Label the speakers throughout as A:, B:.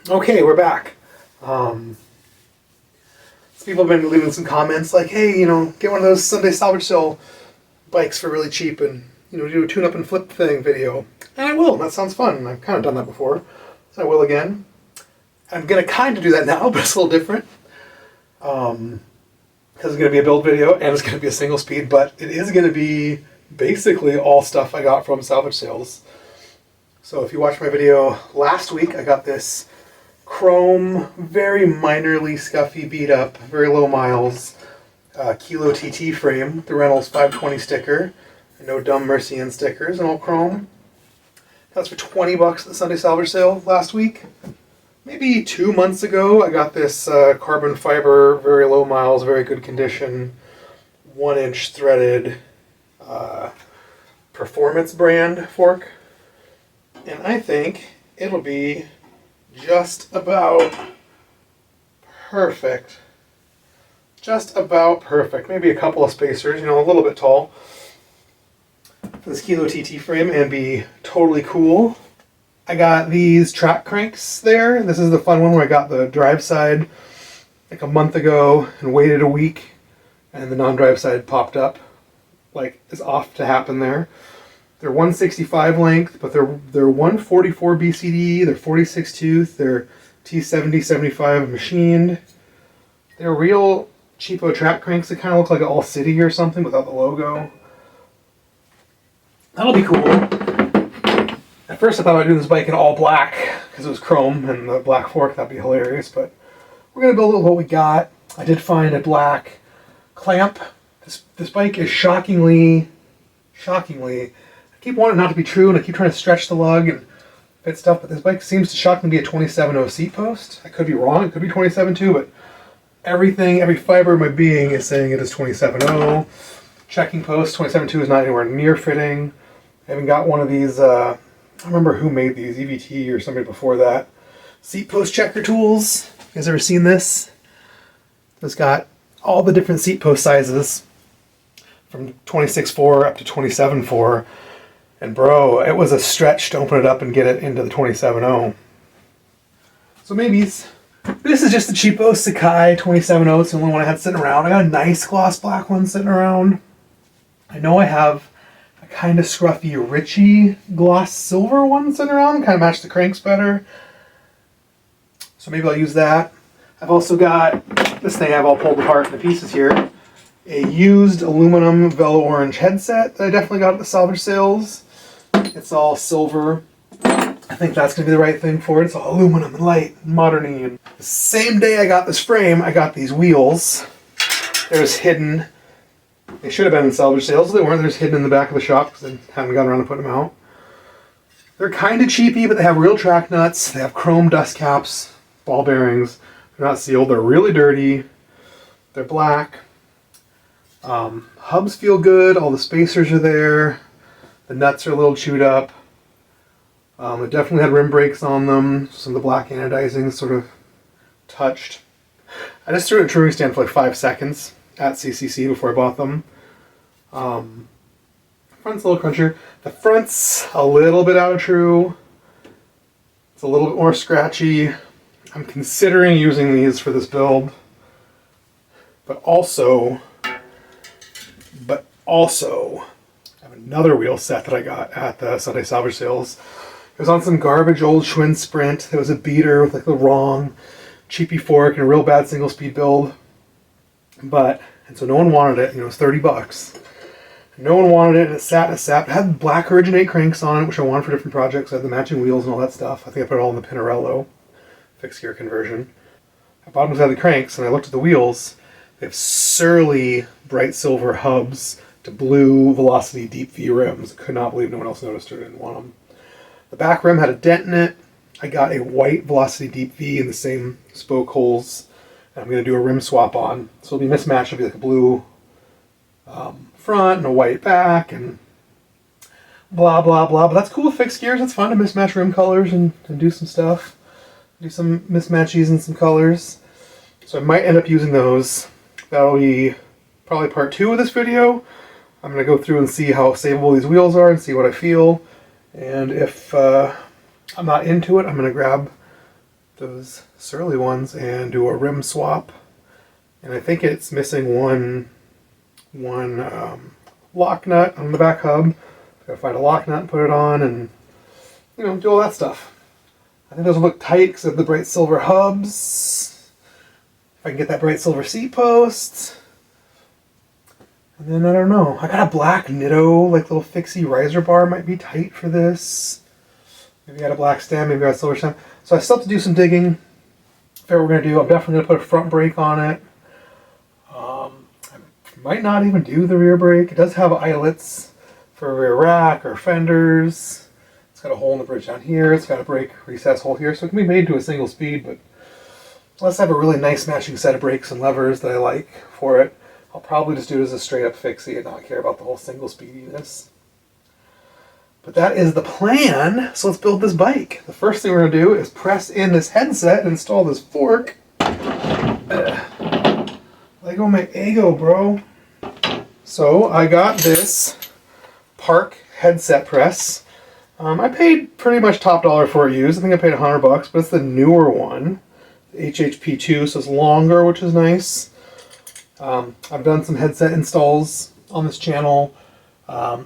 A: Okay, we're back. Some people have been leaving some comments like, hey, get one of those Sunday Salvage Sale bikes for really cheap and, do a tune-up and flip thing video. And I will. That sounds fun. I've kind of done that before. So I will again. I'm going to kind of do that now, but it's a little different. Because it's going to be a build video and it's going to be a single speed, but it is going to be basically all stuff I got from Salvage Sales. So if you watched my video last week, I got this chrome, very minorly scuffy, beat up, very low miles, Kilo TT frame, the Reynolds 520 sticker, no dumb Mercian stickers, and all chrome. That's for 20 bucks at the Sunday Salvage Sale last week. Maybe 2 months ago, I got this carbon fiber, very low miles, very good condition, 1-inch threaded performance brand fork. And I think it'll be just about perfect. Just about perfect. Maybe a couple of spacers, a little bit tall for this Kilo TT frame and be totally cool. I got these track cranks there. This is the fun one where I got the drive side like a month ago and waited a week and the non-drive side popped up. Like, it's off to happen there. They're 165 length, but they're 144 BCD, they're 46 tooth, they're T70-75 machined. They're real cheapo track cranks that kind of look like an All City or something without the logo. That'll be cool. At first I thought I'd do this bike in all black because it was chrome and the black fork, that'd be hilarious, but we're going to build with what we got. I did find a black clamp. This bike is shockingly, I keep wanting it not to be true, and I keep trying to stretch the lug and fit stuff, but this bike seems to shockingly be a 27.0 seat post. I could be wrong, it could be 27.2, but every fiber of my being is saying it is 27.0. Checking post, 27.2 is not anywhere near fitting. I haven't got one of these, I don't remember who made these, EVT or somebody before that. Seat post checker tools. You guys ever seen this? It's got all the different seat post sizes from 26.4 up to 27.4. And bro, it was a stretch to open it up and get it into the 27.0. So maybe this is just the cheapo Sakai 27.0. It's the only one I had sitting around. I got a nice gloss black one sitting around. I know I have a kind of scruffy Ritchie gloss silver one sitting around. Kind of match the cranks better. So maybe I'll use that. I've also got this thing I've all pulled apart into pieces here. A used aluminum Velo Orange headset that I definitely got at the Salvage Sales. It's all silver. I think that's going to be the right thing for it. It's all aluminum and light and modern-y. And the same day I got this frame, I got these wheels. They're just hidden. They should have been in Salvage Sales. They weren't. They're just hidden in the back of the shop because I haven't gotten around to putting them out. They're kind of cheapy, but they have real track nuts. They have chrome dust caps, ball bearings. They're not sealed. They're really dirty. They're black. Hubs feel good. All the spacers are there. The nuts are a little chewed up. It definitely had rim brakes on them. Some of the black anodizing sort of touched. I just threw it in a touring stand for like 5 seconds at CCC before I bought them. Front's a little crunchier. The front's a little bit out of true. It's a little bit more scratchy. I'm considering using these for this build. But also, I have another wheel set that I got at the Sunday Salvage Sales. It was on some garbage old Schwinn Sprint. There was a beater with like the wrong cheapy fork and a real bad single speed build. And so no one wanted it. It was 30 bucks. No one wanted it, and it sat. It had black Originate cranks on it, which I wanted for different projects. I had the matching wheels and all that stuff. I think I put it all in the Pinarello fixed gear conversion. At bottom had the cranks, and I looked at the wheels. They have surly bright silver hubs to blue Velocity Deep V rims. I could not believe no one else noticed or didn't want them. The back rim had a dent in it. I got a white Velocity Deep V in the same spoke holes. And I'm going to do a rim swap on. So it'll be mismatched. It'll be like a blue front and a white back and blah, blah, blah. But that's cool with fixed gears. It's fun to mismatch rim colors and do some stuff. Do some mismatches in some colors. So I might end up using those. That'll be probably part 2 of this video. I'm going to go through and see how savable these wheels are and see what I feel. And if I'm not into it, I'm going to grab those Surly ones and do a rim swap. And I think it's missing one lock nut on the back hub. Gotta find a lock nut and put it on, and do all that stuff. I think those will look tight because of the bright silver hubs. If I can get that bright silver seat post. And then I don't know. I got a black Nitto, like little fixie riser bar, might be tight for this. Maybe I got a black stem, maybe I got a silver stem. So I still have to do some digging. Figure what we're gonna do. I'm definitely gonna put a front brake on it. I might not even do the rear brake. It does have eyelets for rear rack or fenders. It's got a hole in the bridge down here. It's got a brake recess hole here, so it can be made to a single speed, but unless I have a really nice matching set of brakes and levers that I like for it, I'll probably just do it as a straight up fixie and not care about the whole single speediness. But that is the plan, so let's build this bike. The first thing we're going to do is press in this headset and install this fork. Lego my ego, bro. So I got this Park headset press. I paid pretty much top dollar for it used. I think I paid $100, but it's the newer one. The pt1, so it's longer, which is nice. I've done some headset installs on this channel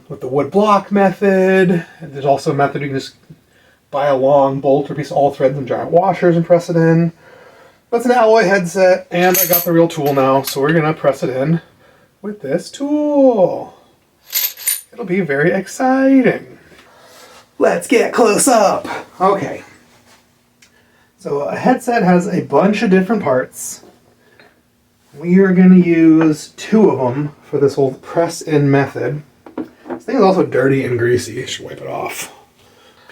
A: with the wood block method. There's also a method you can just buy a long bolt or piece of all threads and giant washers and press it in. That's an alloy headset, and I got the real tool now, so we're going to press it in with this tool. It'll be very exciting. Let's get close up. Okay. So a headset has a bunch of different parts. We are going to use 2 of them for this whole press-in method. This thing is also dirty and greasy. I should wipe it off.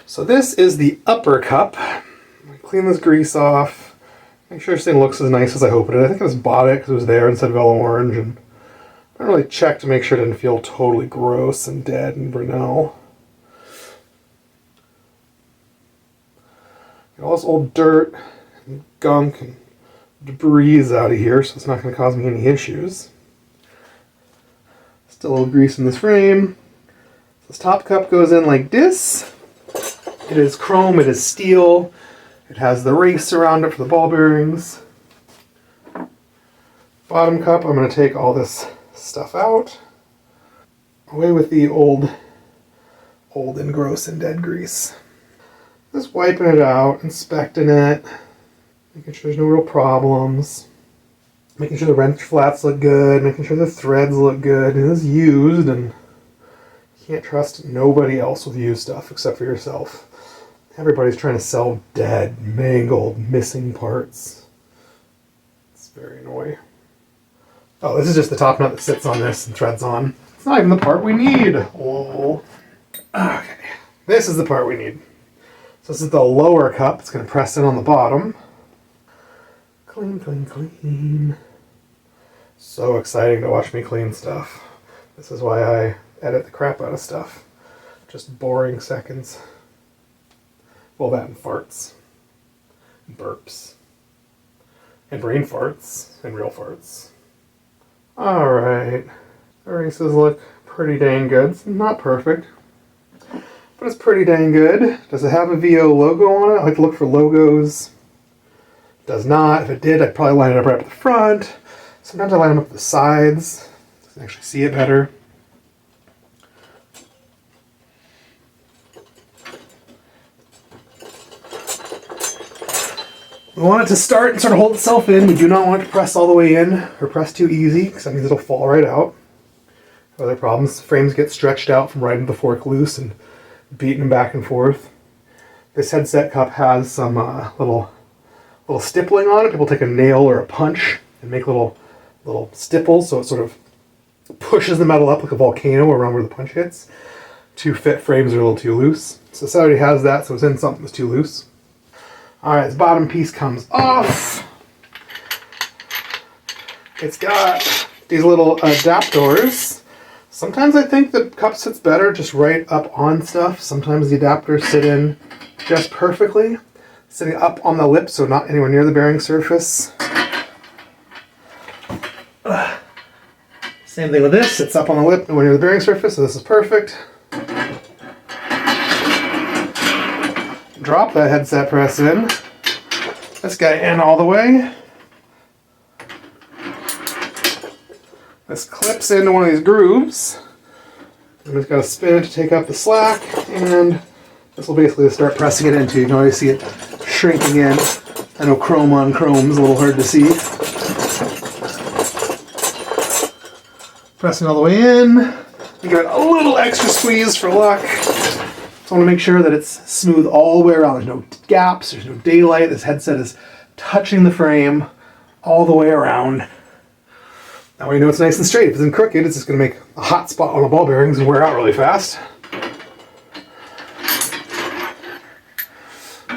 A: So this is the upper cup. Clean this grease off. Make sure this thing looks as nice as I hope it is. I think I just bought it because it was there instead of yellow orange, and I didn't really check to make sure it didn't feel totally gross and dead and Brunel. Get all this old dirt and gunk and debris out of here, so it's not going to cause me any issues. Still a little grease in this frame. This top cup goes in like this. It is chrome, it is steel. It has the race around it for the ball bearings. Bottom cup, I'm going to take all this stuff out. Away with the old and gross and dead grease. Just wiping it out, inspecting it, making sure there's no real problems, making sure the wrench flats look good, making sure the threads look good. It is used, and you can't trust nobody else with used stuff except for yourself. Everybody's trying to sell dead, mangled, missing parts. It's very annoying. Oh, this is just the top nut that sits on this and threads on. It's not even the part we need. Oh. Okay, this is the part we need. So this is the lower cup. It's going to press in on the bottom. Clean, clean, clean. So exciting to watch me clean stuff. This is why I edit the crap out of stuff. Just boring seconds. Well, that and farts. And burps. And brain farts. And real farts. Alright. The races look pretty dang good. It's not perfect, but it's pretty dang good. Does it have a VO logo on it? I like to look for logos. It does not. If it did, I'd probably line it up right up the front. Sometimes I line them up the sides so you can actually see it better. We want it to start and sort of hold itself in. We do not want it to press all the way in or press too easy, because that means it'll fall right out. Other problems, frames get stretched out from riding the fork loose and beating them back and forth. This headset cup has some little stippling on it. People take a nail or a punch and make little stipples, so it sort of pushes the metal up like a volcano around where the punch hits to fit frames that are a little too loose. So this already has that, so it's in something that's too loose. Alright, this bottom piece comes off. It's got these little adapters. Sometimes I think the cup sits better just right up on stuff. Sometimes the adapters sit in just perfectly, sitting up on the lip, so not anywhere near the bearing surface. Same thing with this. It's up on the lip, nowhere near the bearing surface, so this is perfect. Drop that headset press in. this guy in all the way. This clips into one of these grooves. I'm just going to spin it to take up the slack, and this will basically start pressing it into. You can already see it shrinking in. I know chrome on chrome is a little hard to see. Pressing all the way in. You got a little extra squeeze for luck. So I want to make sure that it's smooth all the way around. There's no gaps, there's no daylight. This headset is touching the frame all the way around. That way you know it's nice and straight. If it's crooked, it's just going to make a hot spot on the ball bearings and wear out really fast.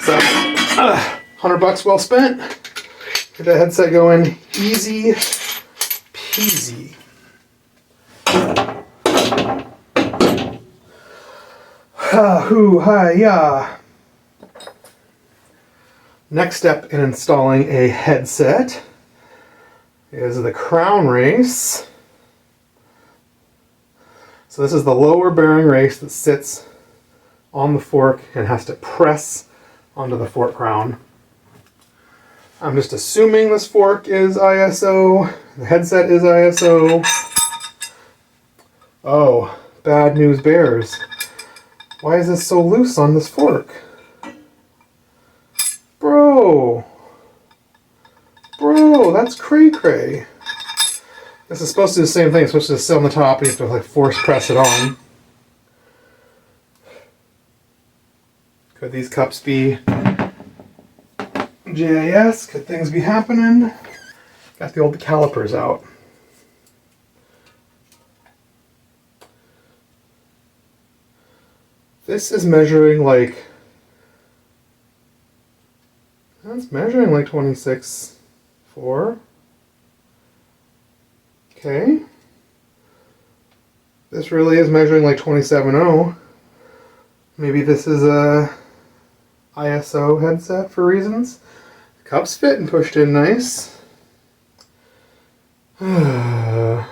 A: So, $100 well spent. Get that headset going easy peasy. Ha-hoo-ha-ya. Next step in installing a headset is the crown race. So this is the lower bearing race that sits on the fork and has to press onto the fork crown. I'm just assuming this fork is ISO, the headset is ISO. Oh, bad news bears. Why is this so loose on this fork? Bro, that's cray-cray. This is supposed to do the same thing. It's supposed to sit on the top and you have to like force press it on. Could these cups be JIS? Could things be happening? Got the old calipers out. This is measuring like, that's measuring like 26.4. Okay. This really is measuring like 27.0. Maybe this is a ISO headset for reasons. The cups fit and pushed in nice. Now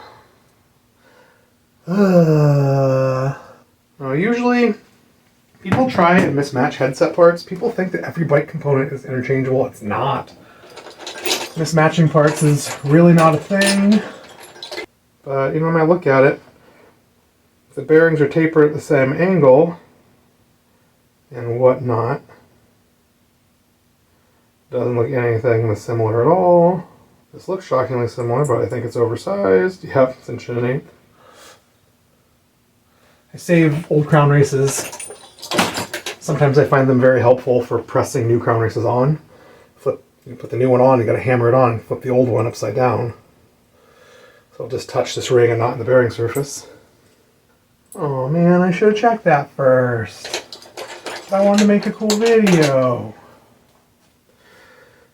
A: usually people try and mismatch headset parts. People think that every bike component is interchangeable. It's not. Mismatching parts is really not a thing. But, you know, when I look at it, if the bearings are tapered at the same angle and whatnot, doesn't look anything similar at all. This looks shockingly similar, but I think it's oversized. Yep, it's inch and an eighth. I save old crown races. Sometimes I find them very helpful for pressing new crown races on. You put the new one on, you gotta hammer it on, flip the old one upside down. So I'll just touch this ring and not in the bearing surface. Oh man, I should have checked that first. I wanted to make a cool video.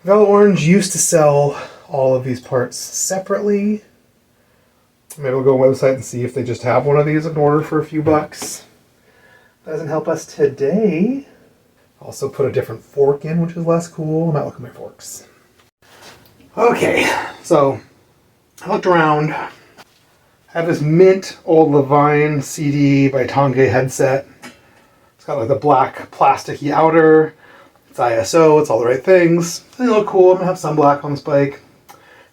A: Velo Orange used to sell all of these parts separately. Maybe we'll go on the website and see if they just have one of these and order for a few bucks. Doesn't help us today. Also put a different fork in, which is less cool. I'm not looking at my forks. Okay, so I looked around. I have this mint old Levine CD by Tongay headset. It's got like the black plasticky outer. It's ISO, it's all the right things. They look cool. I'm gonna have some black on this bike.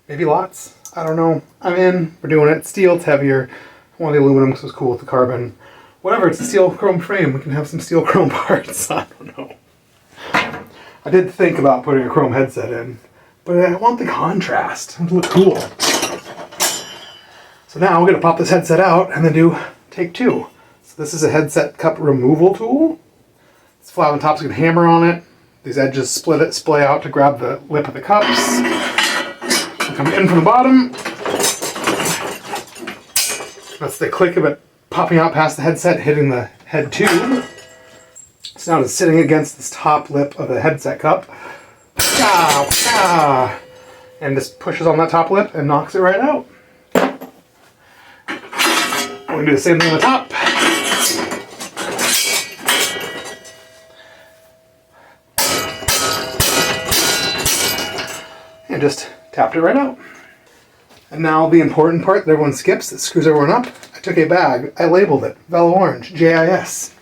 A: Maybe lots. I don't know. I'm in. We're doing it. Steel, it's heavier. I want the aluminum because it's cool with the carbon. Whatever, it's a steel chrome frame. We can have some steel chrome parts. I don't know. I did think about putting a chrome headset in, but I want the contrast. It'll look cool. So now I'm going to pop this headset out and then do take two. So this is a headset cup removal tool. It's flat on top, so you can hammer on it. These edges splay out to grab the lip of the cups. Come in from the bottom. That's the click of it popping out past the headset, hitting the head tube. So now it's sitting against this top lip of the headset cup. And just pushes on that top lip and knocks it right out. We're going to do the same thing on the top. And just tapped it right out. And now the important part that everyone skips, that screws everyone up. I took a bag, I labeled it, Velo Orange, JIS.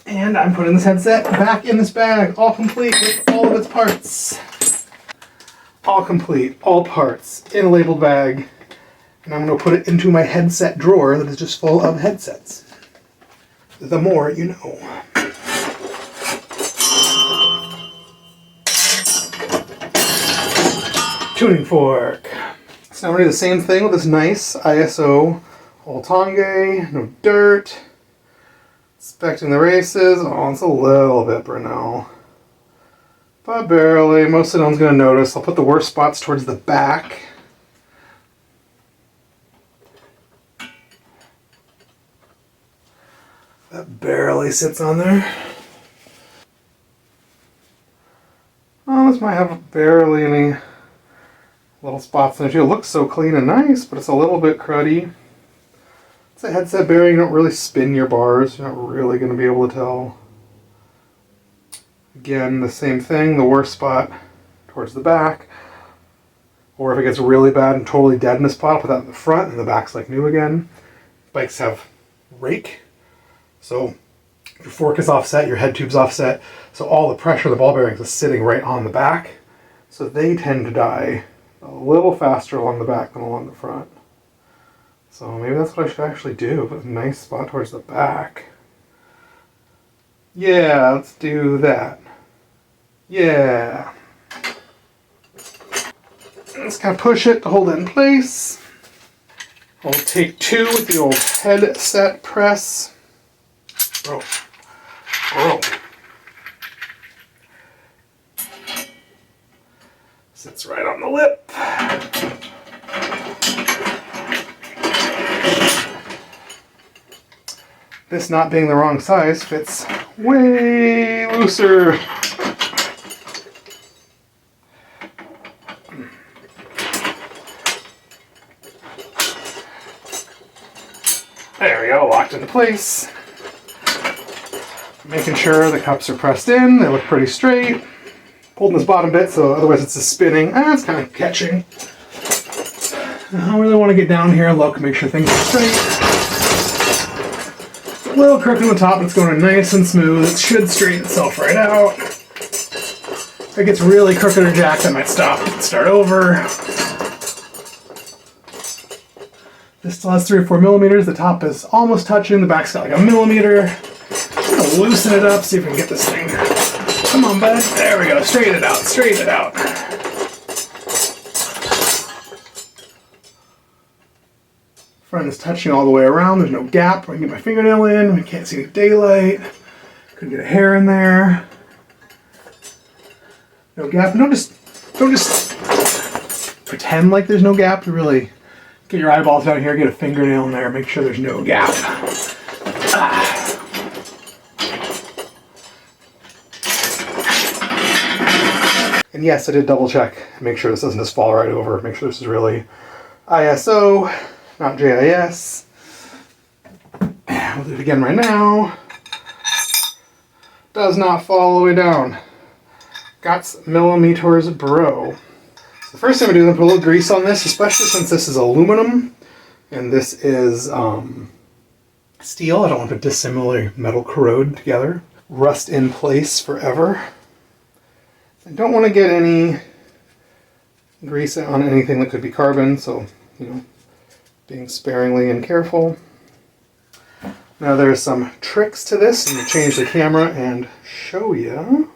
A: And I'm putting this headset back in this bag, all complete with all of its parts. All complete, all parts, in a labeled bag. And I'm going to put it into my headset drawer that is just full of headsets. The more you know. Tuning fork. So now we're going to do the same thing with this nice ISO Oltange, no dirt. Inspecting the races. Oh, it's a little bit Brunel. But barely. Most of no one's going to notice. I'll put the worst spots towards the back. That barely sits on there. Oh, this might have barely any little spots in it. It looks so clean and nice, but it's a little bit cruddy. It's a headset bearing. You don't really spin your bars. You're not really going to be able to tell. Again, the same thing. The worst spot towards the back. Or if it gets really bad and totally dead in a spot, I'll put that in the front and the back's like new again. Bikes have rake. So your fork is offset, your head tube's offset. So all the pressure of the ball bearings is sitting right on the back. So they tend to die a little faster along the back than along the front. So maybe that's what I should actually do. Put a nice spot towards the back. Yeah, let's do that. Yeah. Just kind of push it to hold it in place. I'll take 2 with the old headset press. Bro. Sits right on the lip. This not being the wrong size fits way looser. There we go, locked into place. Making sure the cups are pressed in, they look pretty straight. Holding this bottom bit, so otherwise it's just spinning. It's kind of catching. I really want to get down here and look, make sure things are straight. A little crooked on the top, it's going nice and smooth. It should straighten itself right out. If it gets really crooked or jacked, I might stop and start over. This still has 3 or 4 millimeters. The top is almost touching. The back's got like a millimeter. I'm gonna loosen it up, see if we can get this thing. Come on, bud. There we go. Straighten it out. Straighten it out. Front is touching all the way around. There's no gap. I can get my fingernail in. We can't see any daylight. Couldn't get a hair in there. No gap. Don't just pretend like there's no gap. You really get your eyeballs down here. Get a fingernail in there. Make sure there's no gap. And yes, I did double check. Make sure this doesn't just fall right over. Make sure this is really ISO. Not JIS. We'll do it again right now. Does not fall all the way down. Got millimeters, bro. So the first thing I'm going to do is put a little grease on this, especially since this is aluminum and this is steel. I don't want to dissimilar metal corrode together. Rust in place forever. I don't want to get any grease on anything that could be carbon, so, you know, being sparingly and careful. Now there's some tricks to this. I'm going to change the camera and show you.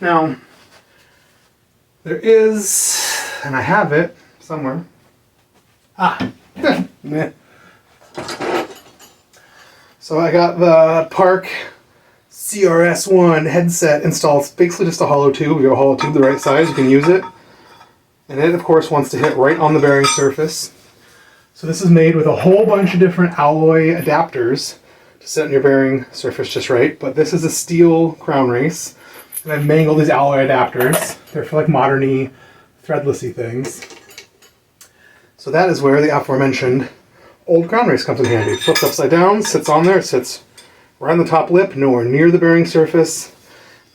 A: Now, there is, and I have it somewhere. So I got the Park CRS1 headset installed. It's basically just a hollow tube. You got a hollow tube the right size, you can use it. And it, of course, wants to hit right on the bearing surface. So this is made with a whole bunch of different alloy adapters to set on your bearing surface just right. But this is a steel crown race. And I've mangled these alloy adapters. They're for like modern-y, threadless-y things. So that is where the aforementioned old crown race comes in handy. Flips upside down, sits on there, sits right on the top lip, nowhere near the bearing surface.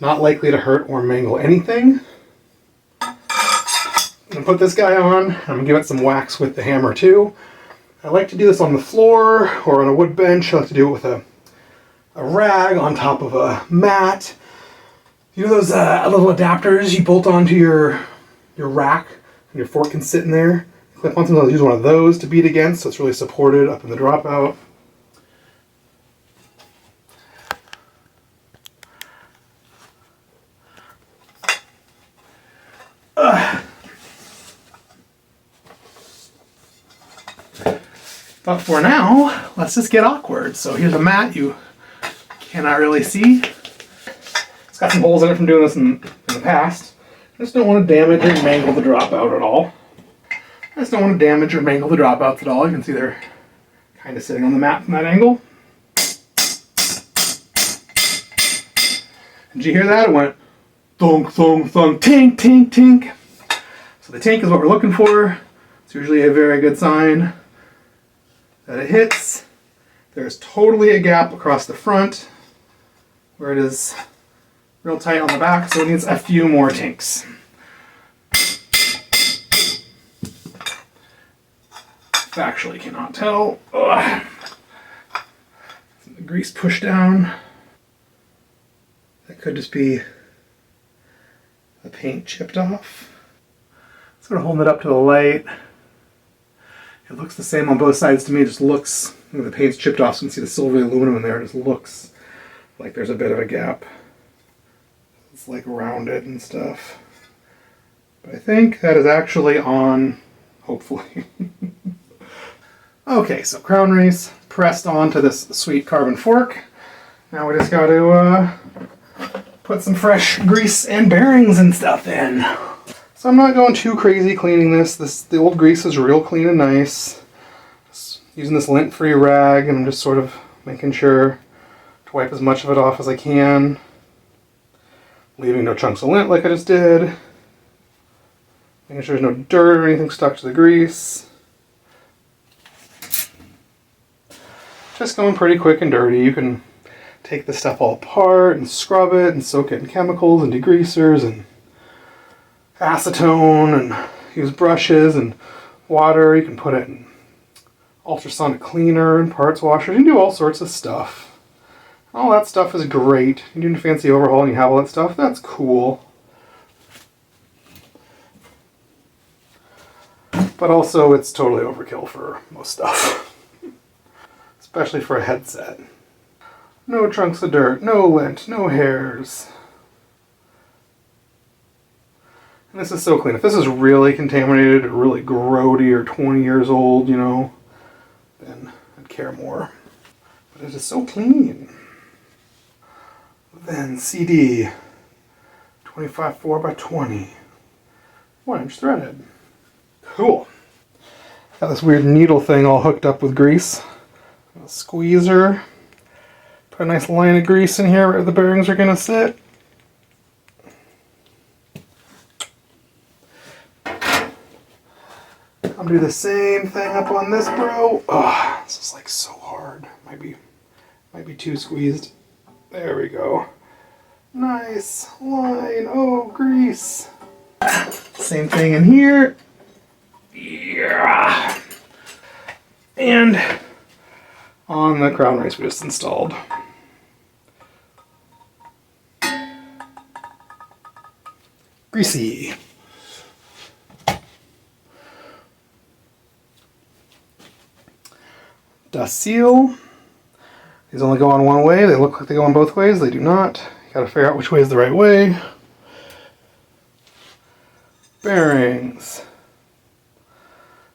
A: Not likely to hurt or mangle anything. I'm going to put this guy on. I'm going to give it some wax with the hammer too. I like to do this on the floor or on a wood bench. I like to do it with a a rag on top of a mat. You know those little adapters you bolt onto your rack and your fork can sit in there? Clip on something, I'll use one of those to beat against so it's really supported up in the dropout. But for now, let's just get awkward. So here's a mat you cannot really see. It's got some holes in it from doing this in the past. I just don't want to damage or mangle the dropout at all. I just don't want to damage or mangle the dropouts at all. You can see they're kind of sitting on the mat from that angle. Did you hear that? It went thunk, thunk, thunk, tink, tink, tink. So the tink is what we're looking for. It's usually a very good sign that it hits. There's totally a gap across the front where it is real tight on the back, so it needs a few more tinks. Actually cannot tell. Ugh. The grease pushed down. That could just be the paint chipped off. Sort of holding it up to the light. It looks the same on both sides to me. It just looks, the paint's chipped off, so you can see the silvery aluminum in there. It just looks like there's a bit of a gap. It's like rounded and stuff. But I think that is actually on, hopefully. Okay, so crown race pressed onto this sweet carbon fork. Now we just got to put some fresh grease and bearings and stuff in. So I'm not going too crazy cleaning this. The old grease is real clean and nice. Just using this lint-free rag, and I'm just sort of making sure to wipe as much of it off as I can. Leaving no chunks of lint like I just did. Making sure there's no dirt or anything stuck to the grease. Just going pretty quick and dirty. You can take this stuff all apart and scrub it and soak it in chemicals and degreasers and acetone and use brushes and water. You can put it in ultrasonic cleaner and parts washer. You can do all sorts of stuff. All that stuff is great. You do a fancy overhaul and you have all that stuff. That's cool. But also it's totally overkill for most stuff. Especially for a headset. No chunks of dirt, no lint, no hairs. And this is so clean. If this is really contaminated or really grody or 20 years old, you know, then I'd care more. But it is so clean. Then CD 25 4x20, 1-inch threaded. Cool. Got this weird needle thing all hooked up with grease. A squeezer. Put a nice line of grease in here where the bearings are going to sit. I'll do the same thing up on this bro. Oh, this is like so hard. Might be too squeezed. There we go. Nice line. Oh, grease. Same thing in here. Yeah. And on the crown race we just installed. Greasy. Dust seal. These only go on one way. They look like they go on both ways. They do not. You gotta figure out which way is the right way. Bearings.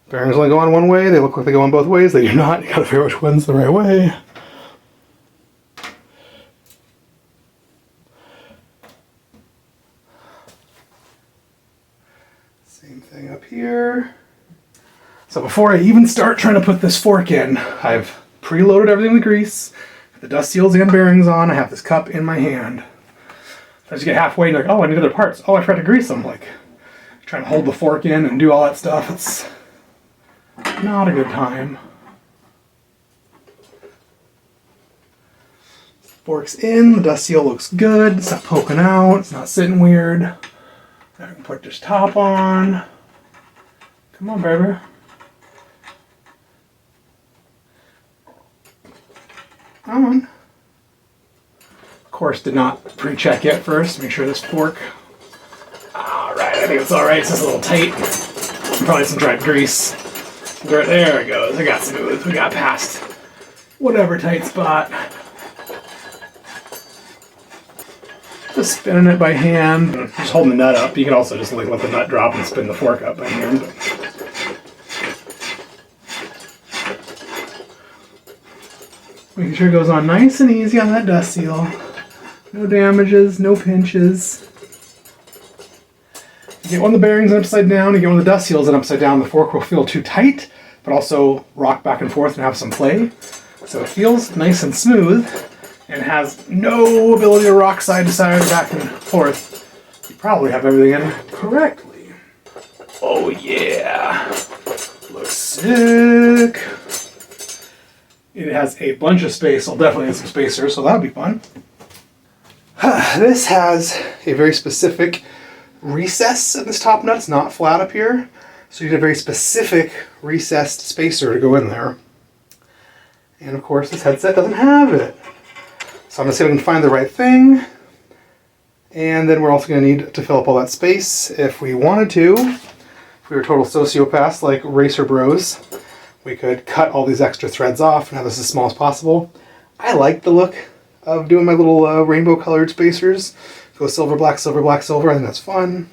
A: Bearings only go on one way. They look like they go on both ways. They do not. You gotta figure out which one's the right way. Same thing up here. So before I even start trying to put this fork in, I've preloaded everything with grease, the dust seals and bearings on. I have this cup in my hand. I just get halfway and like, oh, I need other parts. Oh, I forgot to grease them. Like, trying to hold the fork in and do all that stuff. It's not a good time. Fork's in, the dust seal looks good. It's not poking out, it's not sitting weird. Now I can put this top on. Come on, baby. Come on. course, did not pre-check it first. Make sure this fork. All right, I think it's all right. It's just a little tight. Probably some dried grease. There it goes. It got smooth. We got past whatever tight spot. Just spinning it by hand. Just holding the nut up. You can also just let the nut drop and spin the fork up by hand. Making sure it goes on nice and easy on that dust seal. No damages, no pinches. You get one of the bearings upside down, you get one of the dust seals upside down, the fork will feel too tight, but also rock back and forth and have some play. So it feels nice and smooth and has no ability to rock side to side, back and forth. You probably have everything in correctly. Oh yeah, looks sick. It has a bunch of space. I'll definitely need some spacers, so that'll be fun. This has a very specific recess in this top nut. It's not flat up here, so you need a very specific recessed spacer to go in there. And of course, this headset doesn't have it. So I'm gonna see if I can find the right thing. And then we're also gonna need to fill up all that space if we wanted to. If we were total sociopaths like Racer Bros, we could cut all these extra threads off and have this as small as possible. I like the look of doing my little rainbow colored spacers. Go silver, black, silver, black, silver. I think that's fun.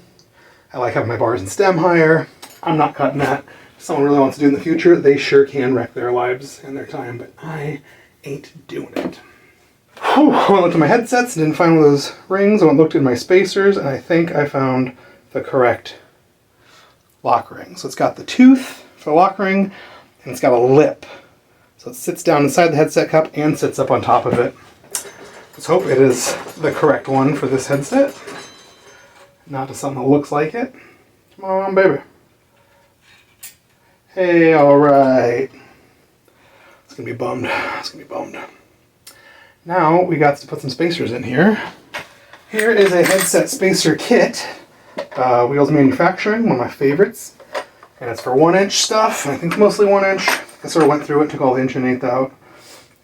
A: I like having my bars and stem higher. I'm not cutting that. If someone really wants to do it in the future, they sure can wreck their lives and their time, but I ain't doing it. Whew, I went to my headsets and didn't find one of those rings. I went and looked at my spacers, and I think I found the correct lock ring. So it's got the tooth for the lock ring, and it's got a lip. So it sits down inside the headset cup and sits up on top of it. Let's hope it is the correct one for this headset. Not just something that looks like it. Come on, baby. Hey, alright. It's gonna be bummed. It's gonna be bummed. Now we got to put some spacers in here. Here is a headset spacer kit. Wheels Manufacturing, one of my favorites. And it's for 1-inch stuff. I think mostly 1-inch. I sort of went through it, took all the 1 and 1/8 out.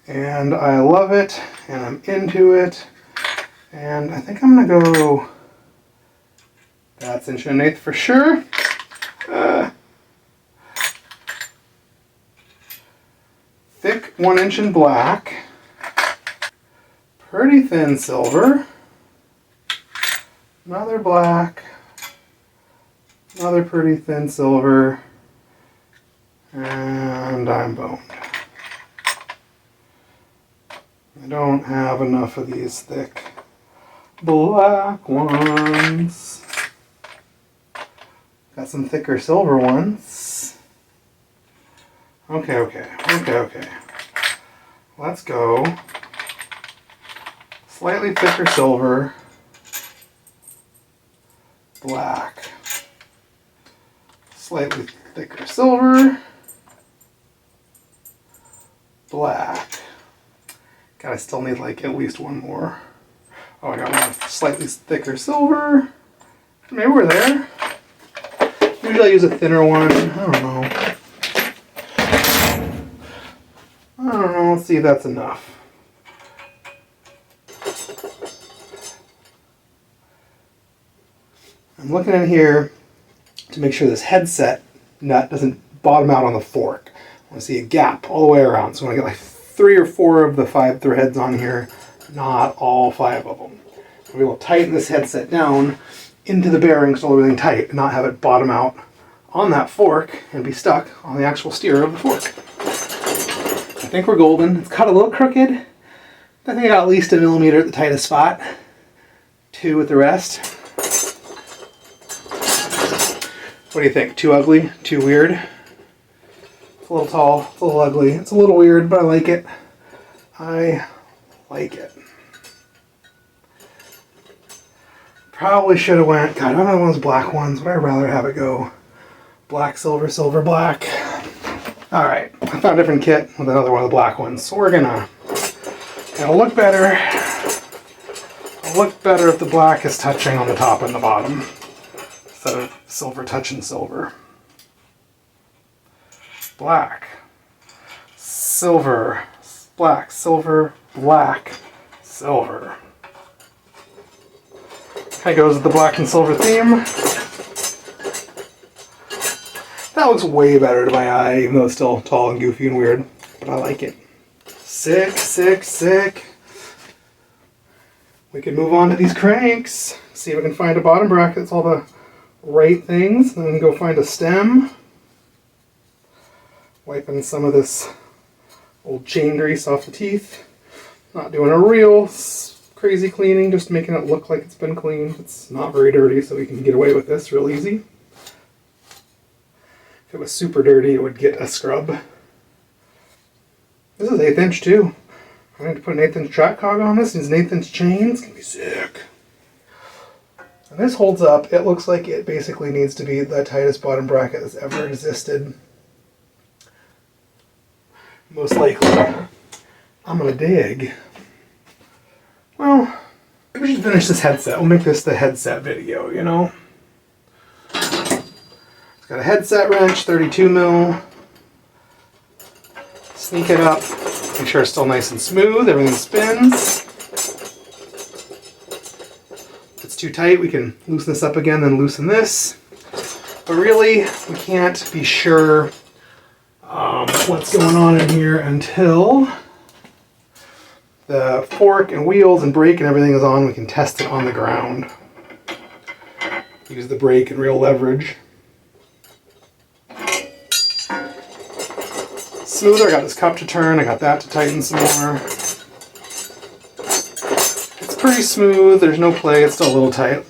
A: And I love it, and I'm into it. And I think I'm gonna go, that's 1 and 1/8 for sure. Thick 1-inch in black. Pretty thin silver. Another black. Another pretty thin silver. And I'm boned. I don't have enough of these thick black ones. Got some thicker silver ones. Okay. Let's go. Slightly thicker silver. Black. Slightly thicker silver. Black. God, I still need like at least one more. Oh, I got one slightly thicker silver. Maybe we're there. Usually I use a thinner one. I don't know. Let's see if that's enough. I'm looking in here to make sure this headset nut doesn't bottom out on the fork. I want to see a gap all the way around. So I want to get like 3 or 4 of the 5 threads on here, not all 5 of them. We will tighten this headset down into the bearings to hold everything tight and not have it bottom out on that fork and be stuck on the actual steer of the fork. I think we're golden. It's cut a little crooked. I think I got at least 1 millimeter at the tightest spot. 2 with the rest. What do you think? Too ugly? Too weird? It's a little tall. It's a little ugly. It's a little weird, but I like it. I like it. Probably should have went, God, I don't know one of those black ones. Would I rather have it go black, silver, silver, black? All right, I found a different kit with another one of the black ones. So we're gonna, it'll look better. It'll look better if the black is touching on the top and the bottom instead of silver touching silver. Black, silver, black, silver, black, silver. Kind of goes with the black and silver theme. That looks way better to my eye, even though it's still tall and goofy and weird. But I like it. Sick, sick, sick. We can move on to these cranks. See if we can find a bottom bracket that's all the right things. And then go find a stem. Wiping some of this old chain grease off the teeth. Not doing a real crazy cleaning, just making it look like it's been cleaned. It's not very dirty, so we can get away with this real easy. If it was super dirty, it would get a scrub. This is 1/8 inch too. I need to put an 1/8 inch track cog on this, and it's an 1/8 inch chain. It's gonna be sick. And this holds up. It looks like it basically needs to be the tightest bottom bracket that's ever existed. Most likely. I'm gonna dig. Well, we should finish this headset. We'll make this the headset video, you know? It's got a headset wrench, 32 mil. Sneak it up. Make sure it's still nice and smooth. Everything spins. If it's too tight, we can loosen this up again, then loosen this. But really, we can't be sure what's going on in here until the fork and wheels and brake and everything is on. We can test it on the ground. Use the brake and real leverage. Smoother. I got this cup to turn. I got that to tighten some more. It's pretty smooth. There's no play. It's still a little tight.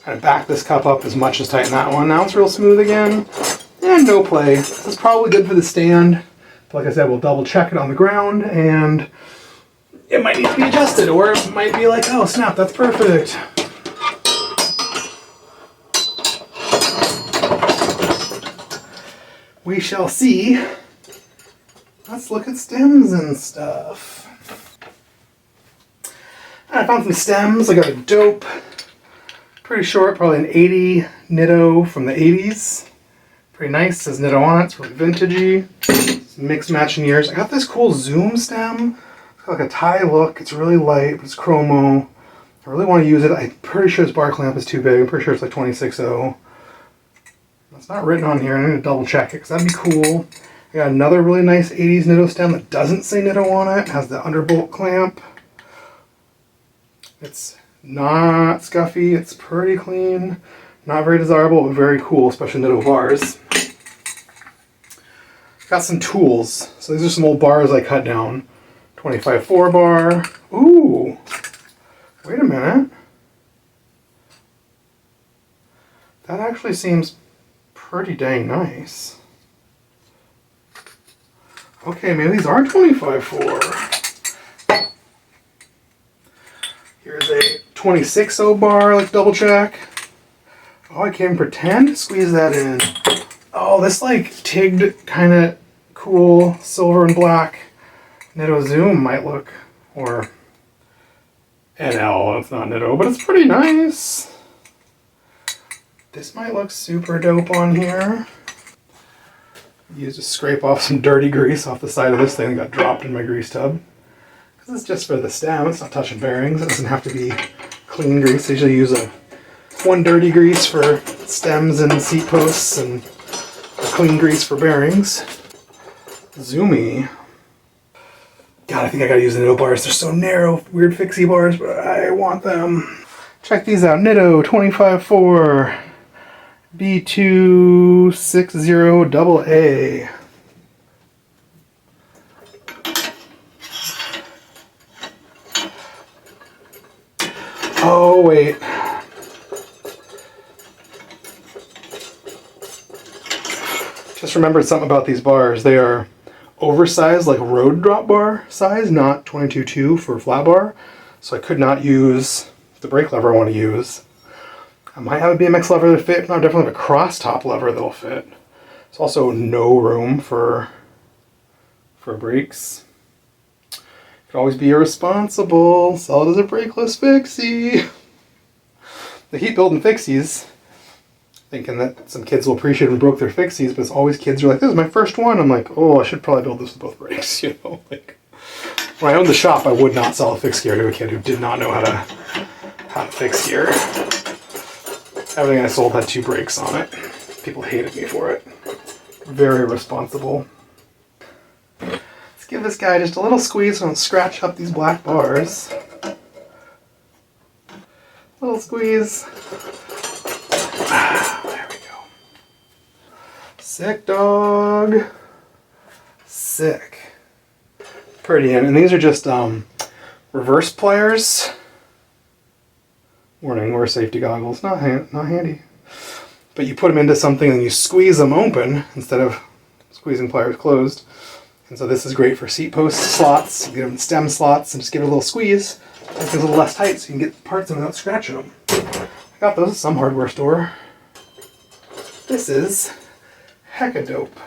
A: Kind of back this cup up as much as tighten that one. Now it's real smooth again. And no play. This is probably good for the stand. But like I said, we'll double check it on the ground, and it might need to be adjusted, or it might be like, oh snap, that's perfect. We shall see. Let's look at stems and stuff. I found some stems. I got a dope, pretty short, probably an 80 Nitto from the 80s. Pretty nice. It says Nitto on it. It's really vintagey. Some mixed matching years. I got this cool zoom stem. It's got like a tie look. It's really light, but it's chromo. I really want to use it. I'm pretty sure this bar clamp is too big. I'm pretty sure it's like 26.0. It's not written on here. I need to double check it because that'd be cool. I got another really nice 80s Nitto stem that doesn't say Nitto on it. It has the underbolt clamp. It's not scuffy. It's pretty clean. Not very desirable, but very cool, especially Nitto bars. Got some tools. So these are some old bars I cut down. 25.4 bar. Ooh. Wait a minute. That actually seems pretty dang nice. Okay, maybe these are 25.4. Here's a 26.0 bar, let's double check. Oh, I can't even pretend to squeeze that in. Oh, this like tigged kind of cool silver and black Nitto Zoom might look, or NL, it's not Nitto, but it's pretty nice. This might look super dope on here. Use to scrape off some dirty grease off the side of this thing that got dropped in my grease tub. Because it's just for the stem, it's not touching bearings. It doesn't have to be clean grease. I usually use one dirty grease for stems and seat posts and a clean grease for bearings. Zoomy. God, I think I gotta use the Nitto bars. They're so narrow, weird fixie bars, but I want them. Check these out. Nitto 25.4 B260AA. Oh, wait. Just remembered something about these bars. They are oversized, like road drop bar size, not 22.2 for flat bar. So I could not use the brake lever I want to use. I might have a BMX lever that fit. No, I definitely have a cross top lever that'll fit. There's also no room for brakes. Could always be irresponsible. Sell it as a brakeless fixie. The heat building fixies, thinking that some kids will appreciate them broke their fixies, but it's always kids are like, this is my first one. I'm like, oh, I should probably build this with both brakes, you know, like. When I owned the shop, I would not sell a fixed gear to a kid who did not know how to fix gear. Everything I sold had 2 brakes on it. People hated me for it. Very responsible. Let's give this guy just a little squeeze so I don't scratch up these black bars. Little squeeze. There we go. Sick dog. Sick. Pretty, and these are just reverse pliers. Warning, wear safety goggles. Not handy. But you put them into something and you squeeze them open instead of squeezing pliers closed. And so this is great for seat post slots. You get them in stem slots and just give it a little squeeze. Make it a little less tight so you can get parts in without scratching them. I got those at some hardware store. This is hecka dope.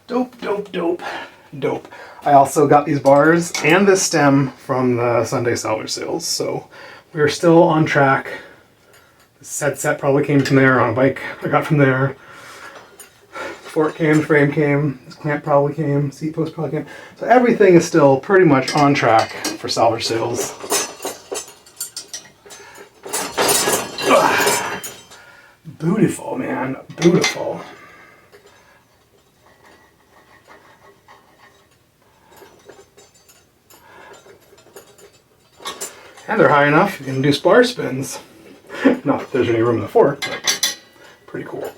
A: Dope. I also got these bars and this stem from the Sunday Salvage Sales. So we're still on track. This headset probably came from there on a bike I got from there. Fork came, frame came, this clamp probably came, seat post probably came. So everything is still pretty much on track for salvage sales. Ugh. Beautiful, man. Beautiful. And they're high enough, you can do spar spins. Not that there's any room in the fork, but pretty cool.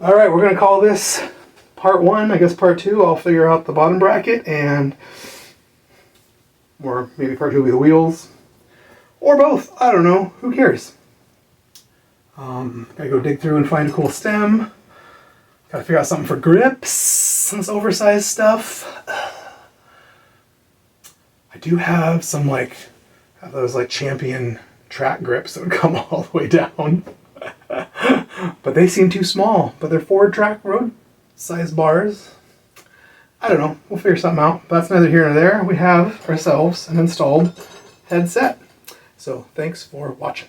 A: Alright, we're going to call this part 1. I guess part 2, I'll figure out the bottom bracket, or maybe part 2 will be the wheels. Or both, I don't know, who cares? Gotta go dig through and find a cool stem. Gotta figure out something for grips, some oversized stuff. I do have some those Champion track grips that would come all the way down. But they seem too small. But they're Ford track road size bars. I don't know. We'll figure something out. But that's neither here nor there. We have ourselves an installed headset. So thanks for watching.